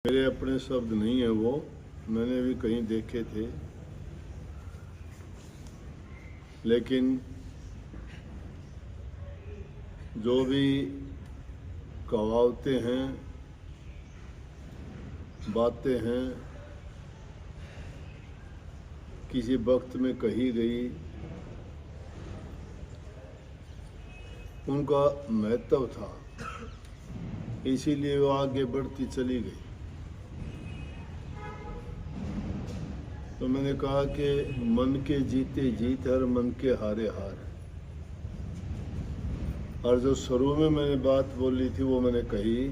मेरे अपने शब्द नहीं है, वो मैंने भी कहीं देखे थे, लेकिन जो भी कहावतें हैं, बातें हैं, किसी वक्त में कही गई, उनका महत्व था, इसीलिए वो आगे बढ़ती चली गई। तो मैंने कहा कि मन के जीते जीत है और मन के हारे हार है। और जो शुरू में मैंने बात बोली थी वो मैंने कही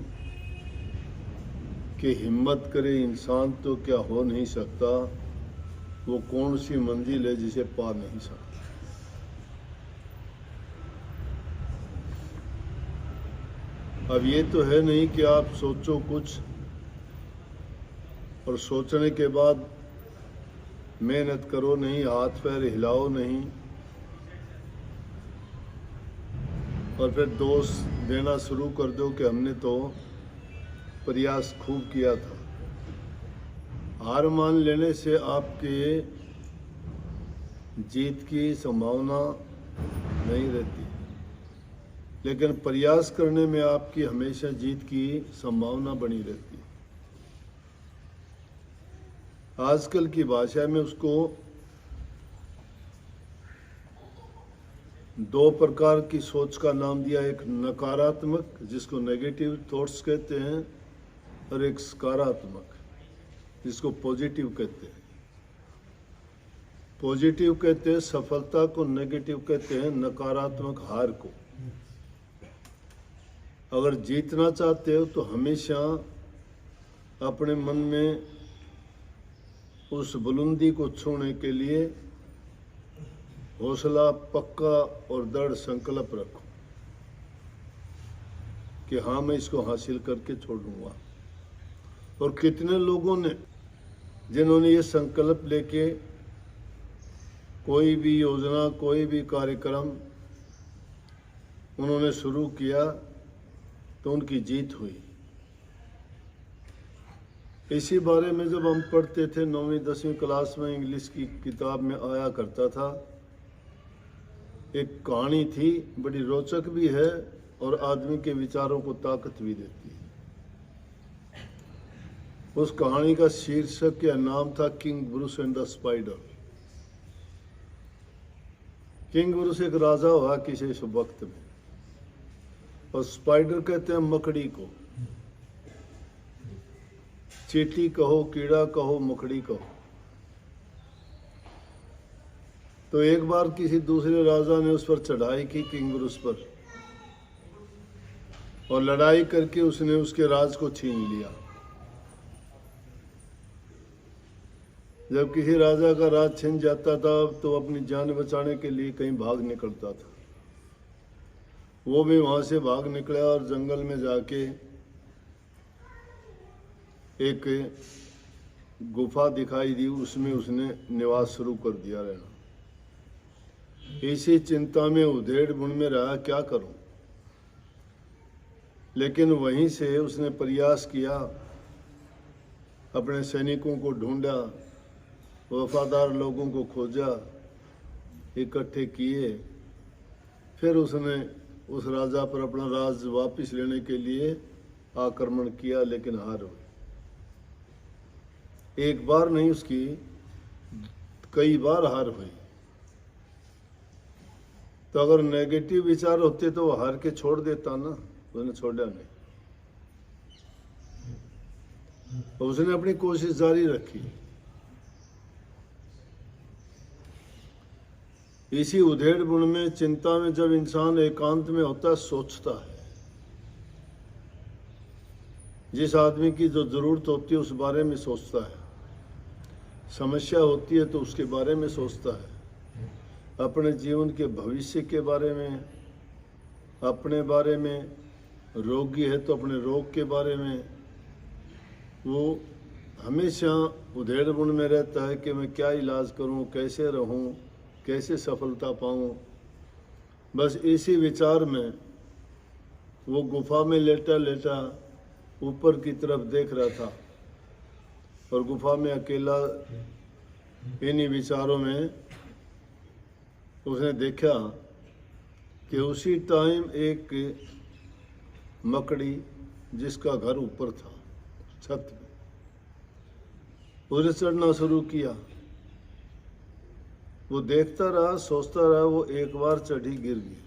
कि हिम्मत करे इंसान तो क्या हो नहीं सकता, वो कौन सी मंजिल है जिसे पा नहीं सकता। अब ये तो है नहीं कि आप सोचो कुछ और सोचने के बाद मेहनत करो नहीं, हाथ पैर हिलाओ नहीं और फिर दोष देना शुरू कर दो कि हमने तो प्रयास खूब किया था। हार मान लेने से आपके जीत की संभावना नहीं रहती, लेकिन प्रयास करने में आपकी हमेशा जीत की संभावना बनी रहती है। आजकल की भाषा में उसको दो प्रकार की सोच का नाम दिया, एक नकारात्मक जिसको नेगेटिव थॉट्स कहते हैं और एक सकारात्मक जिसको पॉजिटिव कहते हैं। पॉजिटिव कहते हैं सफलता को, नेगेटिव कहते हैं नकारात्मक हार को। अगर जीतना चाहते हो तो हमेशा अपने मन में उस बुलंदी को छूने के लिए हौसला, पक्का और दृढ़ संकल्प रखो कि हाँ मैं इसको हासिल करके छोड़ूंगा। और कितने लोगों ने जिन्होंने ये संकल्प लेके कोई भी योजना, कोई भी कार्यक्रम उन्होंने शुरू किया तो उनकी जीत हुई। इसी बारे में जब हम पढ़ते थे 9वीं 10वीं क्लास में, इंग्लिश की किताब में आया करता था, एक कहानी थी, बड़ी रोचक भी है और आदमी के विचारों को ताकत भी देती है। उस कहानी का शीर्षक या नाम था king Bruce and the spider. King Bruce एक राजा हुआ किसी वक्त में, और स्पाइडर कहते हैं मकड़ी को। चींटी कहो, कीड़ा कहो, मकड़ी कहो। तो एक बार किसी दूसरे राजा ने उस पर चढ़ाई की, किंग ब्रूस पर, और लड़ाई करके उसने उसके राज को छीन लिया। जब किसी राजा का राज छिन जाता था तो अपनी जान बचाने के लिए कहीं भाग निकलता था। वो भी वहां से भाग निकला और जंगल में जाके एक गुफा दिखाई दी, उसमें उसने निवास शुरू कर दिया रहना। इसी चिंता में उधेड़ बुन में रहा, क्या करूं। लेकिन वहीं से उसने प्रयास किया, अपने सैनिकों को ढूंढा, वफादार लोगों को खोजा, इकट्ठे किए, फिर उसने उस राजा पर अपना राज वापस लेने के लिए आक्रमण किया, लेकिन हार हुई। एक बार नहीं, उसकी कई बार हार हुई। तो अगर नेगेटिव विचार होते तो वो हार के छोड़ देता ना, उसने छोड़ा नहीं। उसने अपनी कोशिश जारी रखी। इसी उधेड़-बुन में, चिंता में जब इंसान एकांत में होता है, सोचता है। जिस आदमी की जो जरूरत होती है उस बारे में सोचता है, समस्या होती है तो उसके बारे में सोचता है, अपने जीवन के भविष्य के बारे में, अपने बारे में, रोगी है तो अपने रोग के बारे में। वो हमेशा उधेड़-बुन में रहता है कि मैं क्या इलाज करूं, कैसे रहूं, कैसे सफलता पाऊं। बस इसी विचार में वो गुफा में लेटा लेटा ऊपर की तरफ देख रहा था और गुफा में अकेला इन्हीं विचारों में उसने देखा कि उसी टाइम एक मकड़ी जिसका घर ऊपर था छत पे, उसने चढ़ना शुरू किया। वो देखता रहा, सोचता रहा, वो एक बार चढ़ी, गिर गई,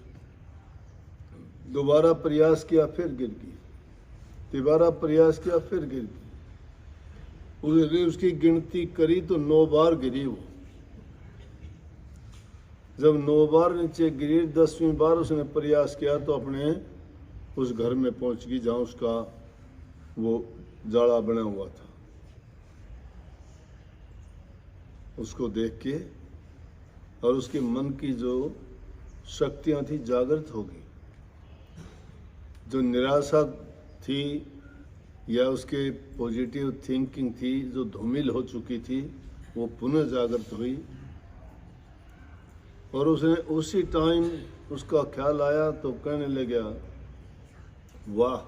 दोबारा प्रयास किया, फिर गिर गई, दोबारा प्रयास किया, फिर गिर गई। उसने उसकी गिनती करी तो 9 बार गिरी वो। जब 9 बार नीचे गिरी, 10वीं बार उसने प्रयास किया तो अपने उस घर में पहुंच गई जहां उसका वो जाड़ा बना हुआ था। उसको देख के और उसके मन की जो शक्तियां थी जागृत हो गई। जो निराशा थी या उसके पॉजिटिव थिंकिंग थी जो धूमिल हो चुकी थी, वो पुनः जागृत हुई। और उसने उसी टाइम उसका ख्याल आया तो कहने लगा, वाह,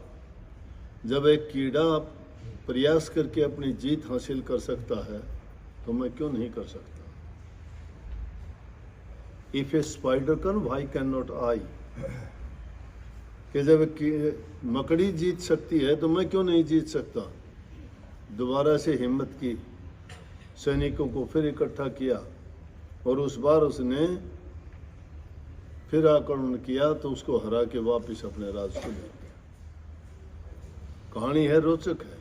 जब एक कीड़ा प्रयास करके अपनी जीत हासिल कर सकता है तो मैं क्यों नहीं कर सकता। If a spider can why can not I, कि जब मकड़ी जीत सकती है तो मैं क्यों नहीं जीत सकता। दोबारा से हिम्मत की, सैनिकों को फिर इकट्ठा किया और उस बार उसने फिर आक्रमण किया तो उसको हरा के वापस अपने राज को ले गया। कहानी है, रोचक है,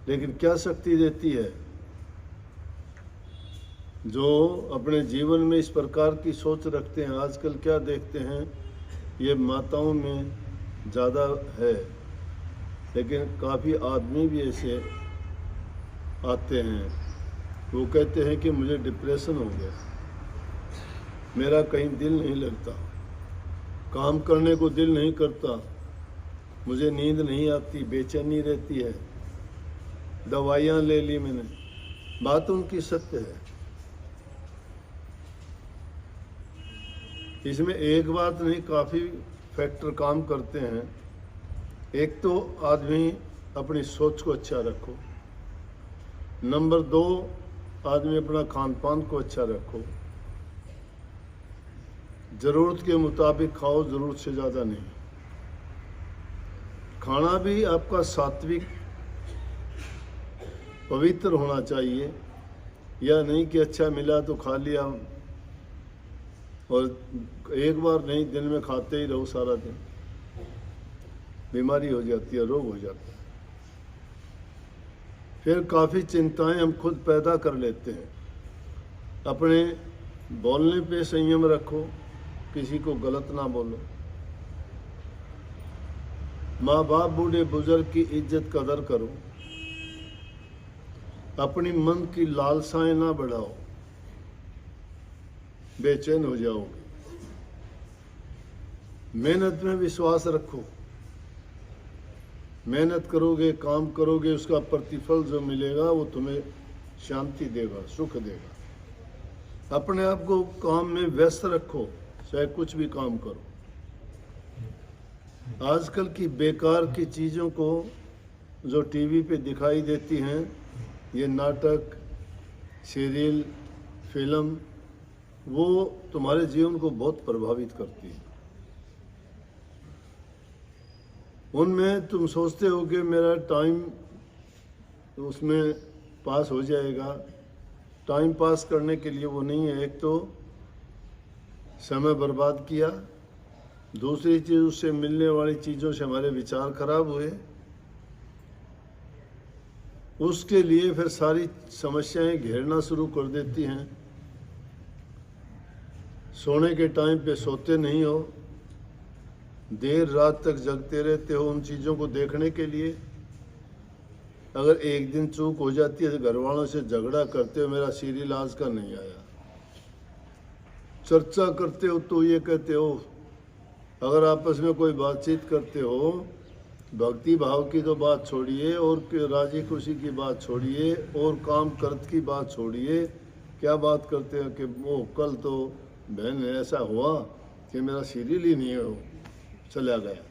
लेकिन क्या शक्ति देती है। जो अपने जीवन में इस प्रकार की सोच रखते हैं, आजकल क्या देखते हैं, ये माताओं में ज़्यादा है, लेकिन काफ़ी आदमी भी ऐसे आते हैं। वो कहते हैं कि मुझे डिप्रेशन हो गया, मेरा कहीं दिल नहीं लगता, काम करने को दिल नहीं करता, मुझे नींद नहीं आती, बेचैनी रहती है, दवाइयाँ ले ली मैंने। बात उनकी सत्य है। इसमें एक बात नहीं, काफ़ी फैक्टर काम करते हैं। एक तो आदमी अपनी सोच को अच्छा रखो, नंबर 2 आदमी अपना खान पान को अच्छा रखो, ज़रूरत के मुताबिक खाओ, ज़रूरत से ज़्यादा नहीं। खाना भी आपका सात्विक पवित्र होना चाहिए, या नहीं कि अच्छा मिला तो खा लिया और एक बार नहीं, दिन में खाते ही रहो सारा दिन, बीमारी हो जाती है, रोग हो जाता है। फिर काफ़ी चिंताएं हम खुद पैदा कर लेते हैं। अपने बोलने पे संयम रखो, किसी को गलत ना बोलो। माँ बाप बूढ़े बुजुर्ग की इज्जत कदर करो। अपनी मन की लालसाएं ना बढ़ाओ, बेचैन हो जाओगे। मेहनत में विश्वास रखो, मेहनत करोगे, काम करोगे, उसका प्रतिफल जो मिलेगा वो तुम्हें शांति देगा, सुख देगा। अपने आप को काम में व्यस्त रखो, चाहे कुछ भी काम करो। आजकल की बेकार की चीज़ों को जो टीवी पे दिखाई देती हैं, ये नाटक, सीरियल, फिल्म, वो तुम्हारे जीवन को बहुत प्रभावित करती है। उनमें तुम सोचते हो कि मेरा टाइम उसमें पास हो जाएगा। टाइम पास करने के लिए वो नहीं है। एक तो समय बर्बाद किया, दूसरी चीज़ उससे मिलने वाली चीज़ों से हमारे विचार खराब हुए, उसके लिए फिर सारी समस्याएं घेरना शुरू कर देती हैं। सोने के टाइम पे सोते नहीं हो, देर रात तक जगते रहते हो उन चीज़ों को देखने के लिए। अगर एक दिन चूक हो जाती है तो घर वालों से झगड़ा करते हो, मेरा सीरियल आज का नहीं आया। चर्चा करते हो तो ये कहते हो, अगर आपस में कोई बातचीत करते हो, भक्ति भाव की तो बात छोड़िए और राजी खुशी की बात छोड़िए और काम कर्त की बात छोड़िए, क्या बात करते हो कि वो कल तो बहन ऐसा हुआ कि मेरा सीरियल ही नहीं हो चला गया,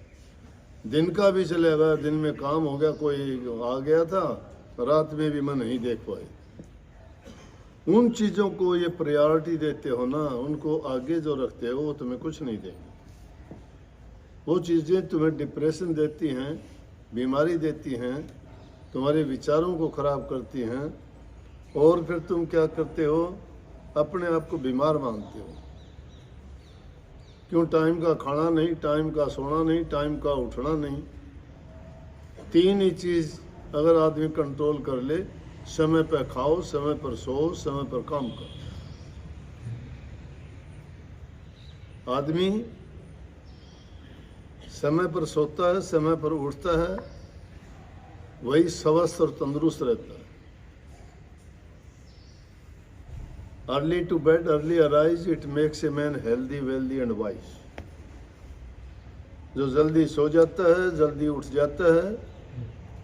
दिन का भी चला गया, दिन में काम हो गया, कोई आ गया था रात में भी मैं नहीं देख पाए। उन चीज़ों को ये प्रायोरिटी देते हो ना, उनको आगे जो रखते हो वो तुम्हें कुछ नहीं देंगे। वो चीज़ें तुम्हें डिप्रेशन देती हैं, बीमारी देती हैं, तुम्हारे विचारों को ख़राब करती हैं, और फिर तुम क्या करते हो, अपने आप को बीमार मानते हो। क्यों? टाइम का खाना नहीं, टाइम का सोना नहीं, टाइम का उठना नहीं। तीन ही चीज़ अगर आदमी कंट्रोल कर ले, समय पर खाओ, समय पर सो, समय पर काम करो। आदमी समय पर सोता है, समय पर उठता है, वही स्वस्थ और तंदुरुस्त रहता है। Early to bed, early arise, it makes a man healthy, wealthy and wise. जो जल्दी सो जाता है, जल्दी उठ जाता है,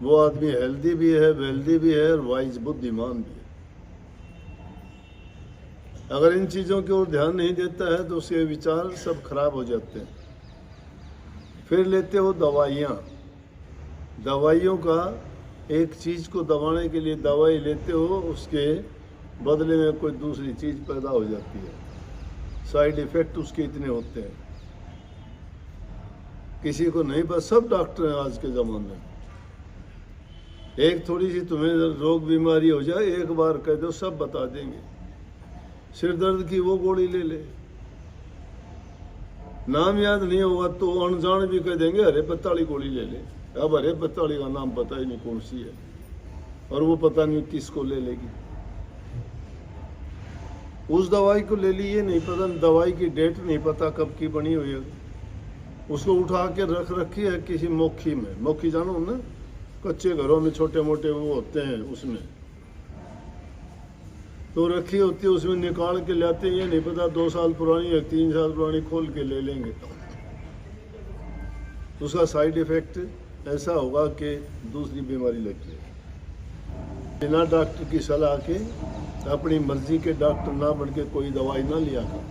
वो आदमी हेल्दी भी है, वेल्दी भी है और वाइज, बुद्धिमान भी है। अगर इन चीज़ों की ओर ध्यान नहीं देता है तो उसके विचार सब खराब हो जाते हैं। फिर लेते हो दवाइयाँ। दवाइयों का, एक चीज़ को दबाने के लिए दवाई लेते हो, उसके बदले में कोई दूसरी चीज़ पैदा हो जाती है। साइड इफ़ेक्ट उसके इतने होते हैं, किसी को नहीं पता। सब डॉक्टर हैं आज के ज़माने में। एक थोड़ी सी तुम्हें रोग बीमारी हो जाए, एक बार कह दो सब बता देंगे। सिर दर्द की वो गोली ले ले, नाम याद नहीं होगा तो अनजान भी कह देंगे हरे पत्ता वाली गोली ले ले। अब हरे पत्ता वाली का नाम पता ही नहीं कौन सी है, और वो पता नहीं किसको ले लेगी। उस दवाई को ले ली, ये नहीं पता, दवाई की डेट नहीं पता कब की बनी हुई है। उसको उठा के रख रखी है किसी मोखी में। मोखी जानो ना, कच्चे घरों में छोटे मोटे वो होते हैं, उसमें तो रखी होती है, उसमें निकाल के लाते हैं। ये नहीं पता 2 साल पुरानी है, 3 साल पुरानी, खोल के ले लेंगे। उसका साइड इफेक्ट ऐसा होगा कि दूसरी बीमारी लग जाए। बिना डॉक्टर की सलाह के, अपनी मर्जी के डॉक्टर ना बन के कोई दवाई ना लिया कर।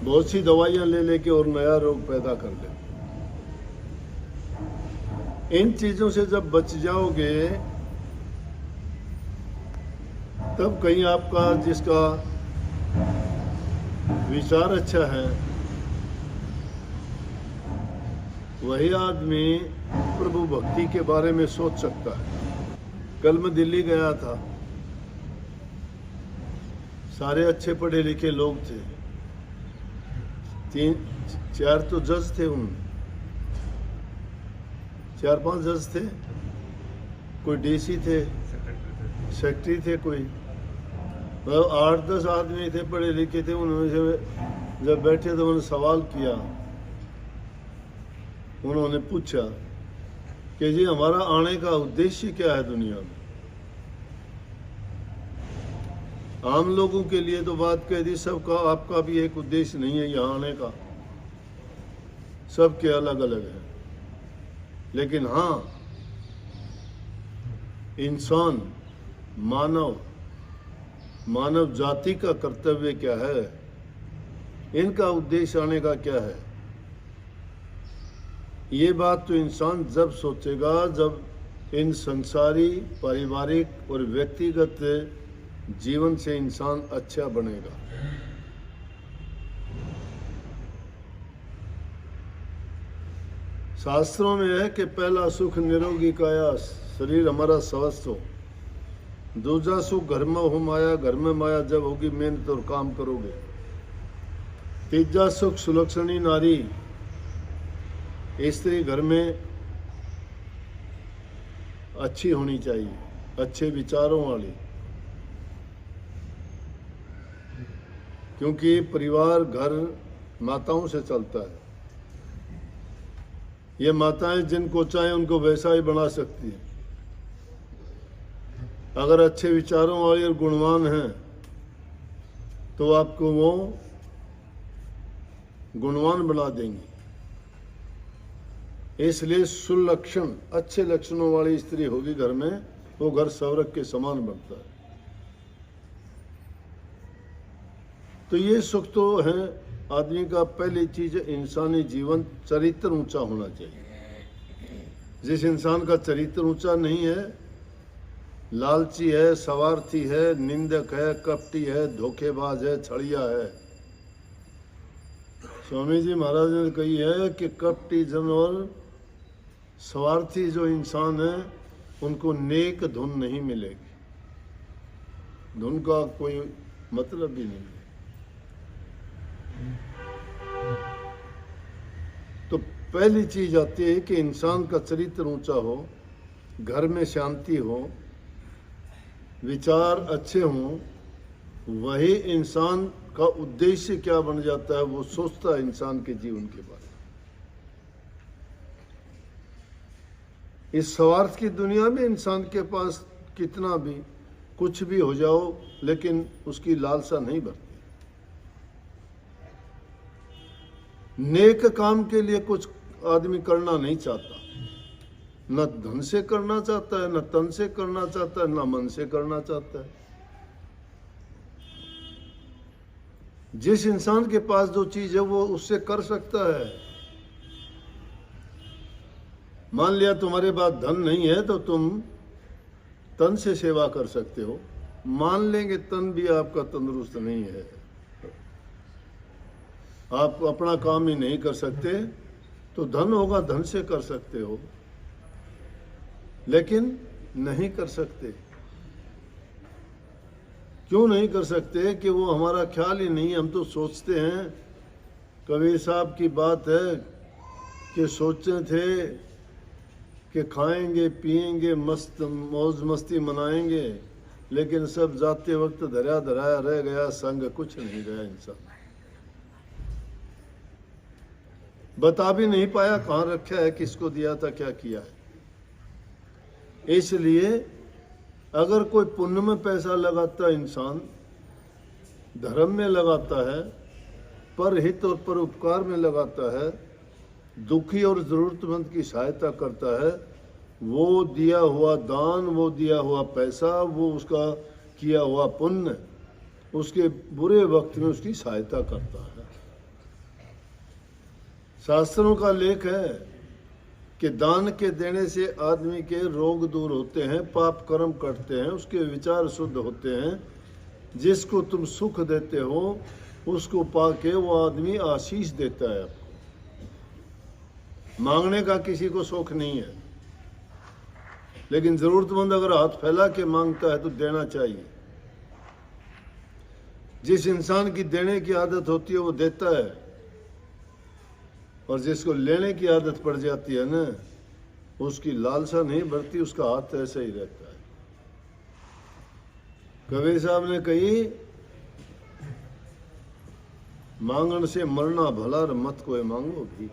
बहुत सी दवाइयाँ ले लेके और नया रोग पैदा कर ले। इन चीज़ों से जब बच जाओगे तब कहीं आपका, जिसका विचार अच्छा है, वही आदमी प्रभु भक्ति के बारे में सोच सकता है। कल मैं दिल्ली गया था, सारे अच्छे पढ़े लिखे लोग थे, 3-4 तो जज थे, उनमें 4-5 जज थे, कोई डीसी थे, सेक्रेटरी थे, कोई 8-10 आदमी थे पढ़े लिखे थे। उन्होंने जब बैठे तो उन्होंने सवाल किया। उन्होंने पूछा कि जी हमारा आने का उद्देश्य क्या है दुनिया में। आम लोगों के लिए तो बात कह दी, सबका, आपका भी एक उद्देश्य नहीं है यहाँ आने का, सबके अलग अलग है। लेकिन हाँ, इंसान, मानव जाति का कर्तव्य क्या है, इनका उद्देश्य आने का क्या है, ये बात तो इंसान जब सोचेगा जब इन संसारी, पारिवारिक और व्यक्तिगत जीवन से इंसान अच्छा बनेगा। शास्त्रों में है कि पहला सुख निरोगी काया, शरीर हमारा स्वस्थ हो। दूसरा सुख घर में हो माया, घर में माया जब होगी मेहनत और काम करोगे। तीसरा सुख सुलक्षणी नारी, स्त्री घर में अच्छी होनी चाहिए, अच्छे विचारों वाली, क्योंकि परिवार, घर माताओं से चलता है। ये माताएं जिनको चाहे उनको वैसा ही बना सकती है। अगर अच्छे विचारों वाली और गुणवान हैं तो आपको वो गुणवान बना देंगी। इसलिए सुलक्षण, अच्छे लक्षणों वाली स्त्री होगी घर में, वो घर स्वर्ग के समान बनता है। तो ये सुख तो है आदमी का। पहली चीज इंसानी जीवन चरित्र ऊंचा होना चाहिए। जिस इंसान का चरित्र ऊंचा नहीं है, लालची है, स्वार्थी है, निंदक है, कपटी है, धोखेबाज है, छड़िया है। स्वामी जी महाराज ने कही है कि कपटी जन और स्वार्थी जो इंसान है उनको नेक धुन नहीं मिलेगी, धुन का कोई मतलब भी नहीं है। तो पहली चीज आती है कि इंसान का चरित्र ऊंचा हो, घर में शांति हो, विचार अच्छे हों, वही इंसान का उद्देश्य क्या बन जाता है वो सोचता है इंसान के जीवन के बारे में। इस स्वार्थ की दुनिया में इंसान के पास कितना भी कुछ भी हो जाओ, लेकिन उसकी लालसा नहीं बढ़ती। नेक काम के लिए कुछ आदमी करना नहीं चाहता, न धन से करना चाहता है, न तन से करना चाहता है, न मन से करना चाहता है। जिस इंसान के पास जो चीज है वो उससे कर सकता है। मान लिया तुम्हारे पास धन नहीं है तो तुम तन से सेवा कर सकते हो। मान लेंगे तन भी आपका तंदुरुस्त नहीं है, आप अपना काम ही नहीं कर सकते, तो धन होगा, धन से कर सकते हो, लेकिन नहीं कर सकते। क्यों नहीं कर सकते? कि वो हमारा ख्याल ही नहीं। हम तो सोचते हैं, कबीर साहब की बात है कि सोचे थे कि खाएंगे पिएंगे मस्त मौज मस्ती मनाएंगे, लेकिन सब जाते वक्त धरा धराया रह गया, संग कुछ नहीं रहा। इंसान बता भी नहीं पाया कहाँ रखा है, किसको दिया था, क्या किया है। इसलिए अगर कोई पुण्य में पैसा लगाता है, इंसान धर्म में लगाता है, पर हित और पर उपकार में लगाता है, दुखी और जरूरतमंद की सहायता करता है, वो दिया हुआ दान, वो दिया हुआ पैसा, वो उसका किया हुआ पुण्य उसके बुरे वक्त में उसकी सहायता करता है। शास्त्रों का लेख है कि दान के देने से आदमी के रोग दूर होते हैं, पाप कर्म कटते हैं, उसके विचार शुद्ध होते हैं। जिसको तुम सुख देते हो उसको पाके वो आदमी आशीष देता है आपको। मांगने का किसी को शौक नहीं है, लेकिन जरूरतमंद अगर हाथ फैला के मांगता है तो देना चाहिए। जिस इंसान की देने की आदत होती है वो देता है, और जिसको लेने की आदत पड़ जाती है ना, उसकी लालसा नहीं बढ़ती, उसका हाथ ऐसे ही रहता है। कबीर साहब ने कही, मांगन से मरना भला मत कोई मांगो भीख।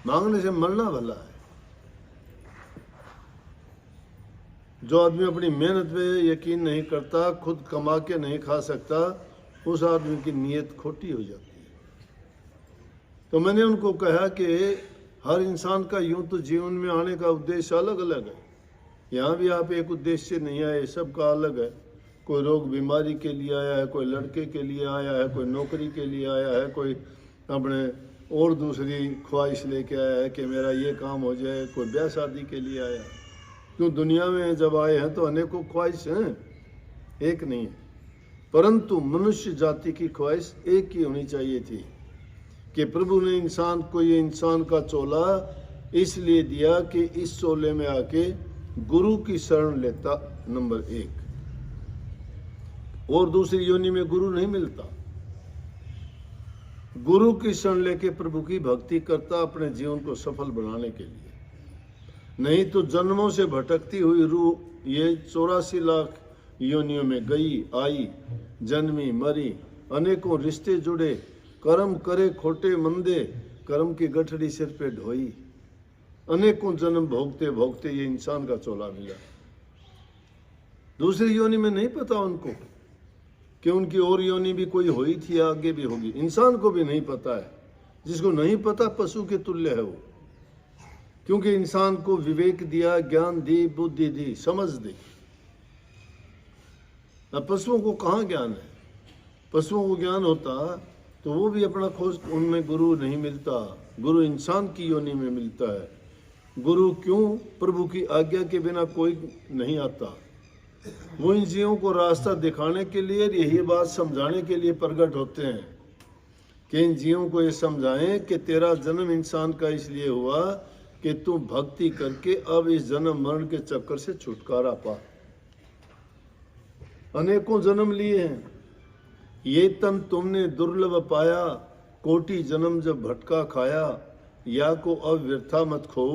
मांगने से मरना भला है। जो आदमी अपनी मेहनत पे यकीन नहीं करता, खुद कमा के नहीं खा सकता, उस आदमी की नीयत खोटी हो जाती है। तो मैंने उनको कहा कि हर इंसान का यूं तो जीवन में आने का उद्देश्य अलग अलग है। यहाँ भी आप एक उद्देश्य से नहीं आए, सबका अलग है। कोई रोग बीमारी के लिए आया है, कोई लड़के के लिए आया है, कोई नौकरी के लिए आया है, कोई अपने और दूसरी ख्वाहिश लेके आया है कि मेरा ये काम हो जाए, कोई ब्याह शादी के लिए आया है। क्यों दुनिया में जब आए हैं तो अनेकों ख्वाहिश हैं, एक नहीं है। परंतु मनुष्य जाति की ख्वाहिश एक ही होनी चाहिए थी कि प्रभु ने इंसान को ये इंसान का चोला इसलिए दिया कि इस चोले में आके गुरु की शरण लेता, नंबर 1। और दूसरी योनि में गुरु नहीं मिलता। गुरु की शरण लेके प्रभु की भक्ति करता अपने जीवन को सफल बनाने के लिए। नहीं तो जन्मों से भटकती हुई रूह ये 84 लाख योनियों में गई आई, जन्मी मरी, अनेकों रिश्ते जुड़े, कर्म करे खोटे मंदे, कर्म की गठड़ी सिर पे ढोई, अनेकों जन्म भोगते भोगते ये इंसान का चोला मिला। दूसरी योनि में नहीं पता उनको कि उनकी और योनि भी कोई हुई थी, आगे भी होगी। इंसान को भी नहीं पता है। जिसको नहीं पता पशु के तुल्य है वो, क्योंकि इंसान को विवेक दिया, ज्ञान दी, बुद्धि दी, समझ दी। अब पशुओं को कहाँ ज्ञान है? पशुओं को ज्ञान होता तो वो भी अपना खोज, उनमें गुरु नहीं मिलता। गुरु इंसान की योनि में मिलता है। गुरु क्यों? प्रभु की आज्ञा के बिना कोई नहीं आता। वो इन जीवों को रास्ता दिखाने के लिए, यही बात समझाने के लिए प्रकट होते हैं कि इन जीवों को ये समझाएं कि तेरा जन्म इंसान का इसलिए हुआ कि तू भक्ति करके अब इस जन्म मरण के चक्कर से छुटकारा पा। अनेकों जन्म लिए हैं, ये तन तुमने दुर्लभ पाया, कोटि जन्म जब भटका खाया, या को अब व्यर्था मत खो,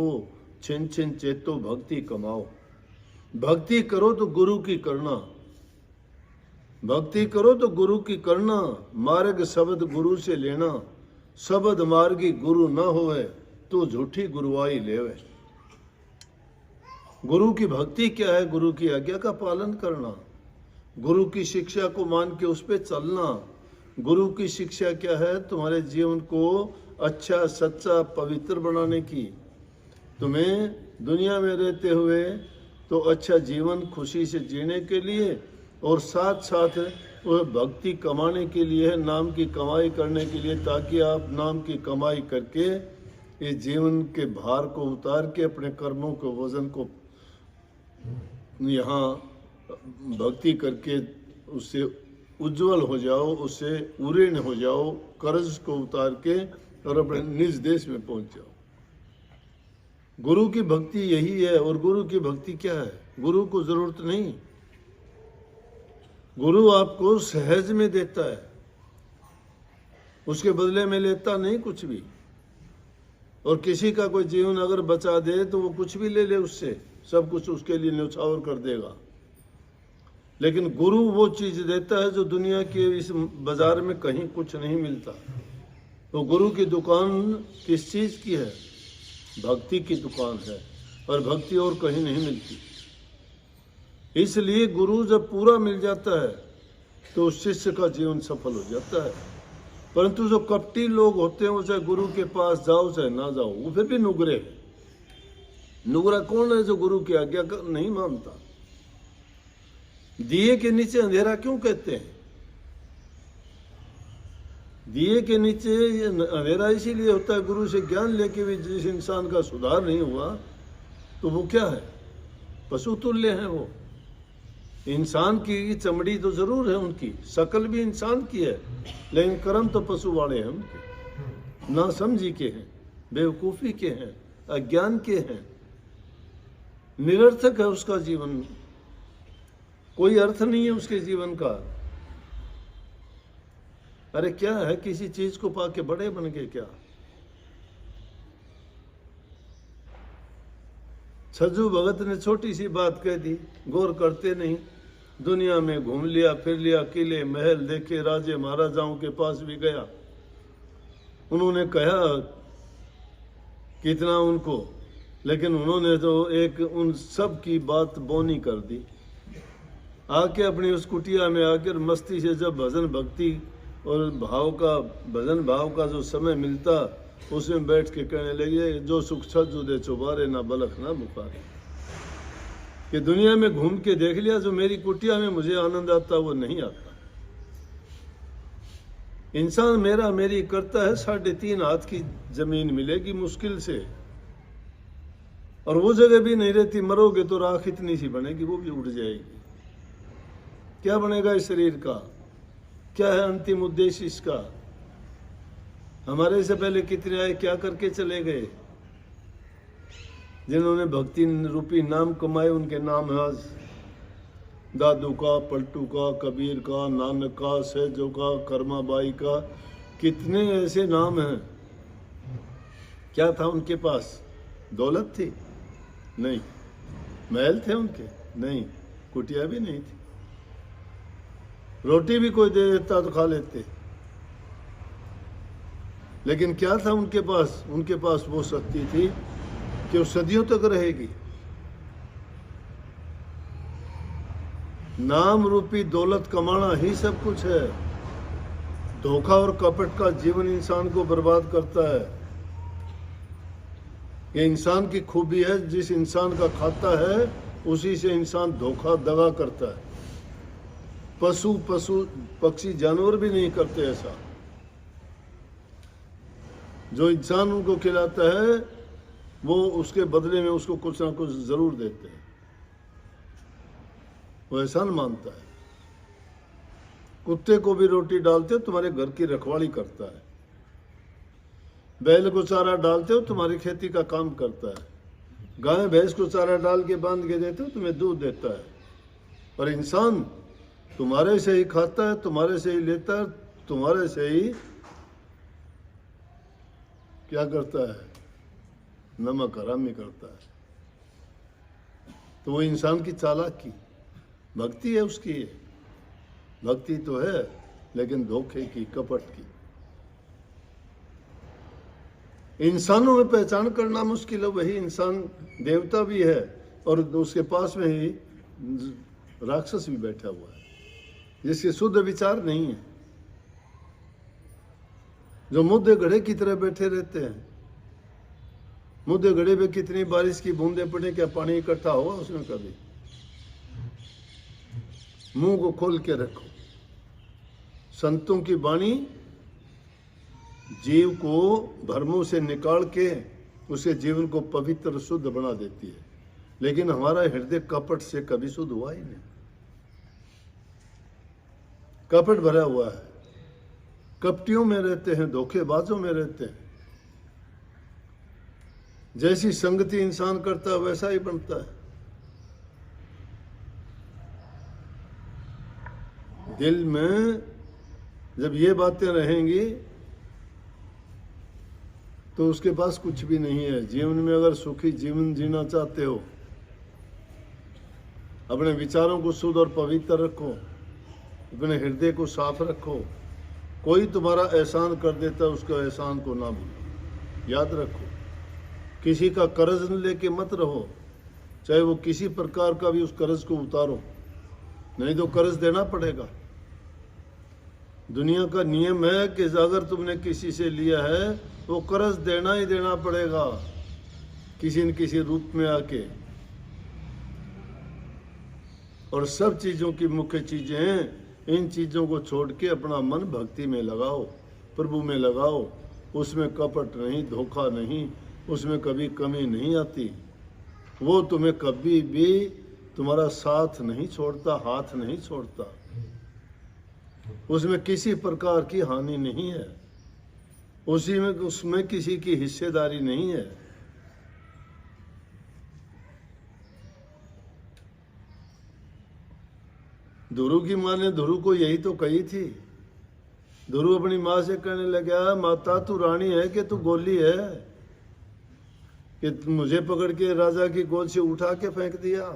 छिन छिन चेतो भक्ति कमाओ। भक्ति करो तो गुरु की करना, भक्ति करो तो गुरु की करना, मार्ग शब्द गुरु से लेना, शब्द मार्गी गुरु न होवे तो झूठी गुरुआई लेवे। गुरु की भक्ति क्या है? गुरु की आज्ञा का पालन करना, गुरु की शिक्षा को मान के उस पर चलना। गुरु की शिक्षा क्या है? तुम्हारे जीवन को अच्छा, सच्चा, पवित्र बनाने की। तुम्हें दुनिया में रहते हुए तो अच्छा जीवन खुशी से जीने के लिए और साथ साथ वह भक्ति कमाने के लिए है, नाम की कमाई करने के लिए, ताकि आप नाम की कमाई करके इस जीवन के भार को उतार के अपने कर्मों के वजन को यहाँ भक्ति करके उससे उज्जवल हो जाओ, उससे उऋण हो जाओ, कर्ज को उतार के और अपने निज देश में पहुंच जाओ। गुरु की भक्ति यही है। और गुरु की भक्ति क्या है? गुरु को जरूरत नहीं, गुरु आपको सहज में देता है, उसके बदले में लेता नहीं कुछ भी। और किसी का कोई जीवन अगर बचा दे तो वो कुछ भी ले ले, उससे सब कुछ उसके लिए न्यौछावर कर देगा। लेकिन गुरु वो चीज देता है जो दुनिया के इस बाजार में कहीं कुछ नहीं मिलता। तो गुरु की दुकान किस चीज की है? भक्ति की दुकान है, और भक्ति और कहीं नहीं मिलती। इसलिए गुरु जब पूरा मिल जाता है तो उस शिष्य का जीवन सफल हो जाता है। परंतु जो कपटी लोग होते हैं, वो चाहे गुरु के पास जाओ चाहे ना जाओ, वो फिर भी नुगरे हैं। नुगरा कौन है? जो गुरु की आज्ञा नहीं मानता। दिए के नीचे अंधेरा क्यों कहते हैं? दिए के नीचे अंधेरा इसीलिए होता है, गुरु से ज्ञान लेके भी जिस इंसान का सुधार नहीं हुआ तो वो क्या है? पशु तुल्य है। वो इंसान की चमड़ी तो जरूर है उनकी, शकल भी इंसान की है, लेकिन कर्म तो पशु वाले हैं उनके, ना समझी के हैं, बेवकूफ़ी के हैं, अज्ञान के हैं। निरर्थक है उसका जीवन, कोई अर्थ नहीं है उसके जीवन का। अरे क्या है? किसी चीज को पाके बड़े बन गए क्या? छज्जू भगत ने छोटी सी बात कह दी, गौर करते नहीं। दुनिया में घूम लिया, फिर लिया, किले महल देखे, राजे महाराजाओं के पास भी गया। उन्होंने कहा कितना उनको, लेकिन उन्होंने तो एक उन सब की बात बोनी कर दी। आके अपनी उस कुटिया में आकर मस्ती से जब भजन भक्ति और भाव का, भजन भाव का जो समय मिलता, उसमें बैठ के कहने लगे, जो सुख छज्जू दे चुबारे, ना बलख ना मुखारे। कि दुनिया में घूम के देख लिया, जो मेरी कुटिया में मुझे आनंद आता वो नहीं आता। इंसान मेरा मेरी करता है, 3.5 हाथ की जमीन मिलेगी मुश्किल से, और वो जगह भी नहीं रहती। मरोगे तो राख इतनी सी बनेगी, वो भी उड़ जाएगी। क्या बनेगा इस शरीर का? क्या है अंतिम उद्देश्य इसका? हमारे से पहले कितने आए, क्या करके चले गए? जिन्होंने भक्ति रूपी नाम कमाए, उनके नाम है आज दादू का, पलटू का, कबीर का, नानक का, सहजो का, कर्माबाई का, कितने ऐसे नाम हैं। क्या था उनके पास? दौलत थी? नहीं। महल थे उनके? नहीं। कुटिया भी नहीं थी। रोटी भी कोई दे देता तो खा लेते। लेकिन क्या था उनके पास? उनके पास वो शक्ति थी कि वो सदियों तक रहेगी। नाम रूपी दौलत कमाना ही सब कुछ है। धोखा और कपट का जीवन इंसान को बर्बाद करता है। ये इंसान की खूबी है, जिस इंसान का खाता है उसी से इंसान धोखा दगा करता है। पशु पक्षी जानवर भी नहीं करते ऐसा। जो इंसान उनको खिलाता है वो उसके बदले में उसको कुछ ना कुछ जरूर देते हैं, वो एहसान मानता है। कुत्ते को भी रोटी डालते हो तुम्हारे घर की रखवाली करता है, बैल को चारा डालते हो तुम्हारी खेती का काम करता है, गाय भैंस को चारा डाल के बांध के देते हो तुम्हें दूध देता है। और इंसान तुम्हारे से ही खाता है, तुम्हारे से ही लेता है, तुम्हारे से ही क्या करता है, नमक हरामी करता है। तो वो इंसान की चालाकी, भक्ति है उसकी, भक्ति तो है लेकिन धोखे की, कपट की। इंसानों में पहचान करना मुश्किल है, वही इंसान देवता भी है और उसके पास में ही राक्षस भी बैठा हुआ है जिसके शुद्ध विचार नहीं है, जो मुद्दे घड़े की तरह बैठे रहते हैं। मुद्दे घड़े पे कितनी बारिश की बूंदें पड़े, क्या पानी इकट्ठा होगा उसमें कभी? मुंह को खोल के रखो। संतों की वाणी जीव को भ्रमों से निकाल के उसके जीवन को पवित्र शुद्ध बना देती है, लेकिन हमारा हृदय कपट से कभी शुद्ध हुआ ही नहीं, कपट भरा हुआ है, कपटियों में रहते हैं, धोखेबाजों में रहते हैं। जैसी संगति इंसान करता है वैसा ही बनता है। दिल में जब ये बातें रहेंगी तो उसके पास कुछ भी नहीं है। जीवन में अगर सुखी जीवन जीना चाहते हो, अपने विचारों को शुद्ध और पवित्र रखो, अपने हृदय को साफ रखो। कोई तुम्हारा एहसान कर देता है उसका एहसान को ना भूलो, याद रखो। किसी का कर्ज लेके मत रहो, चाहे वो किसी प्रकार का भी, उस कर्ज को उतारो, नहीं तो कर्ज देना पड़ेगा। दुनिया का नियम है कि अगर तुमने किसी से लिया है वो कर्ज देना ही देना पड़ेगा, किसी न किसी रूप में आके। और सब चीजों की मुख्य चीजें हैं, इन चीजों को छोड़ के अपना मन भक्ति में लगाओ, प्रभु में लगाओ। उसमें कपट नहीं, धोखा नहीं, उसमें कभी कमी नहीं आती। वो तुम्हें कभी भी तुम्हारा साथ नहीं छोड़ता, हाथ नहीं छोड़ता। उसमें किसी प्रकार की हानि नहीं है, उसमें किसी की हिस्सेदारी नहीं है। ध्रुव की माँ ने ध्रुव को यही तो कही थी। ध्रुव अपनी माँ से कहने लगा, माता तू रानी है कि तू गोली है कि मुझे पकड़ के राजा की गोद से उठा के फेंक दिया?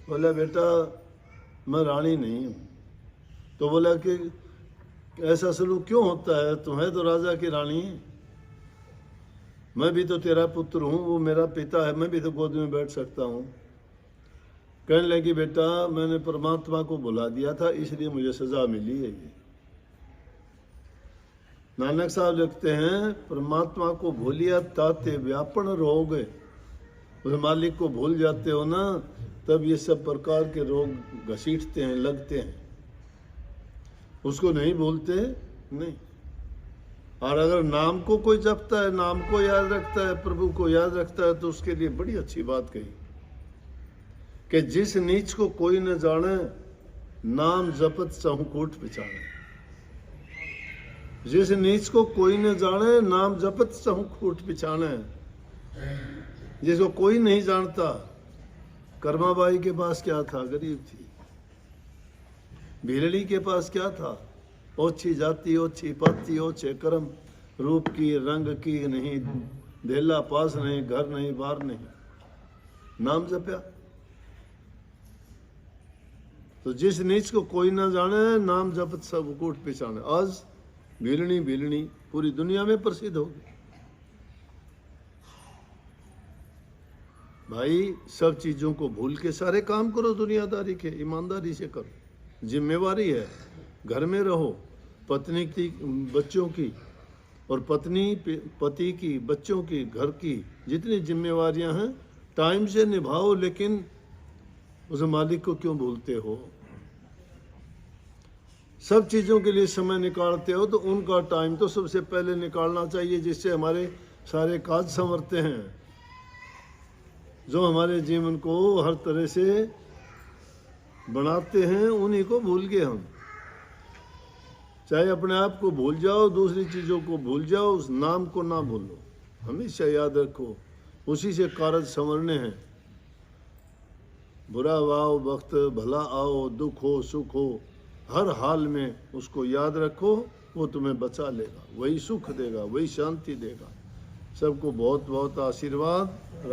बोला बेटा मैं रानी नहीं हूं। तो बोला कि ऐसा सलूक क्यों होता है, तुम्हें तो राजा की रानी, मैं भी तो तेरा पुत्र हूं, वो मेरा पिता है, मैं भी तो गोद में बैठ सकता हूं। कहने लगी बेटा मैंने परमात्मा को बुला दिया था इसलिए मुझे सजा मिली है। ये नानक साहब लिखते हैं, परमात्मा को भूलिया ताते व्यापन रोग। उस मालिक को भूल जाते हो ना, तब ये सब प्रकार के रोग घसीटते हैं, लगते हैं। उसको नहीं भूलते नहीं। और अगर नाम को कोई जपता है, नाम को याद रखता है, प्रभु को याद रखता है, तो उसके लिए बड़ी अच्छी बात कही कि जिस नीच को कोई न जाने, नाम जपत सहूकूट पिछाने। जिस नीच को कोई न जाने, नाम जपत सहूकूट पिछाने। जिसको कोई नहीं जानता। कर्माबाई के पास क्या था, गरीब थी। भीलड़ी के पास क्या था, ओछी जाति, ओछी पाती, ओछे कर्म, रूप की रंग की नहीं, धेला पास नहीं, घर नहीं, बार नहीं, नाम जपया। तो जिस नीच को कोई ना जाने, नाम जपत सब कूट पिछाने। आज भीलनी भीलनी पूरी दुनिया में प्रसिद्ध होगी। भाई सब चीजों को भूल के सारे काम करो, दुनियादारी के ईमानदारी से करो। जिम्मेवारी है, घर में रहो, पत्नी की, बच्चों की, और पत्नी पति की, बच्चों की, घर की जितनी जिम्मेवारियां हैं टाइम से निभाओ। लेकिन उस मालिक को क्यों भूलते हो? सब चीज़ों के लिए समय निकालते हो तो उनका टाइम तो सबसे पहले निकालना चाहिए, जिससे हमारे सारे काज संवरते हैं, जो हमारे जीवन को हर तरह से बनाते हैं, उन्हीं को भूल गए हम। चाहे अपने आप को भूल जाओ, दूसरी चीज़ों को भूल जाओ, उस नाम को ना भूलो, हमेशा याद रखो, उसी से कारज संवरने हैं। बुरा आओ वक्त, भला आओ, दुख हो सुख हो, हर हाल में उसको याद रखो, वो तुम्हें बचा लेगा, वही सुख देगा, वही शांति देगा। सबको बहुत बहुत आशीर्वाद।